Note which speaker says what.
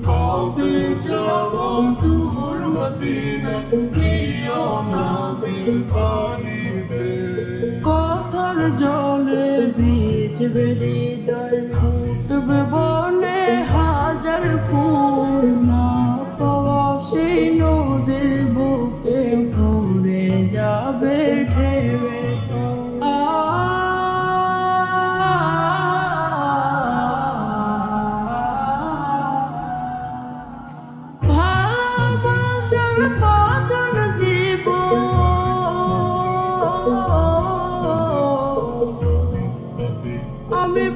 Speaker 1: কবে যাব দূর মদিনা প্রিয় নবীর বাড়িতে কথার জলে ভিজবে হৃদয় ফুটবে বনে হাজার ফুল না পাওয়া সেই নদীর বুকে ভরে যাবে ঢেবে ভালোবাসার বাঁধন দিব আমি